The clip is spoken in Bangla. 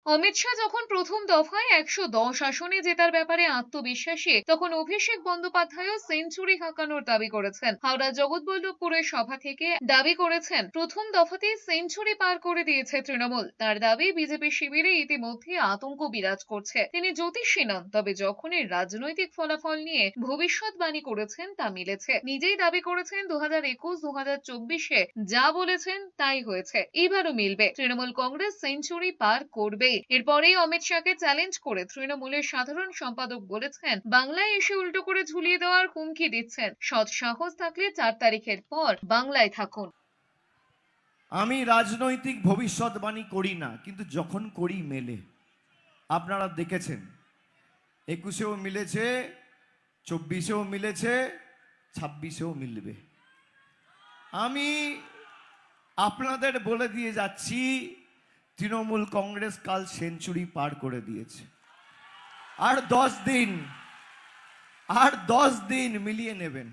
অমিত শাহ যখন প্রথম দফায় 110 আসনে জেতার ব্যাপারে আত্মবিশ্বাসী, তখন অভিষেক বন্দ্যোপাধ্যায়ও সেঞ্চুরি হাঁকানোর দাবি করেছেন। হাওড়া জগৎবল্লভপুরের সভা থেকে দাবি করেছেন, প্রথম দফাতেই সেঞ্চুরি পার করে দিয়েছে তৃণমূল। তার দাবি, বিজেপি শিবিরে ইতিমধ্যে আতঙ্ক বিরাজ করছে। তিনি জ্যোতিষী নন, তবে যখনই রাজনৈতিক ফলাফল নিয়ে ভবিষ্যৎবাণী করেছেন তা মিলেছে। নিজেই দাবি করেছেন 2021-2024-এ যা বলেছেন তাই হয়েছে, এবারও মিলবে। তৃণমূল কংগ্রেস সেঞ্চুরি পার করবে। এরপরেই অমিত শাহকে চ্যালেঞ্জ করে তৃণমূলের সাধারণ সম্পাদক বলেছেন, বাংলায় এসে উল্টো করে ঝুলিয়ে দেওয়ার হুমকি দিচ্ছেন। সৎ সাহস থাকলে 4 তারিখের পর বাংলায় থাকুন। আমি রাজনৈতিক ভবিষ্যৎবাণী করি না, কিন্তু যখন করি মেলে। আপনারা দেখেছেন 21-এও মিলেছে, 24-এও মিলেছে, 26-এও মিলবে। আমি আপনাদের বলে দিয়ে যাচ্ছি, তৃণমূল কংগ্রেস কাল সেঞ্চুরি পার করে দিয়েছে। আর 10 দিন মিলিয়ে নেবেন।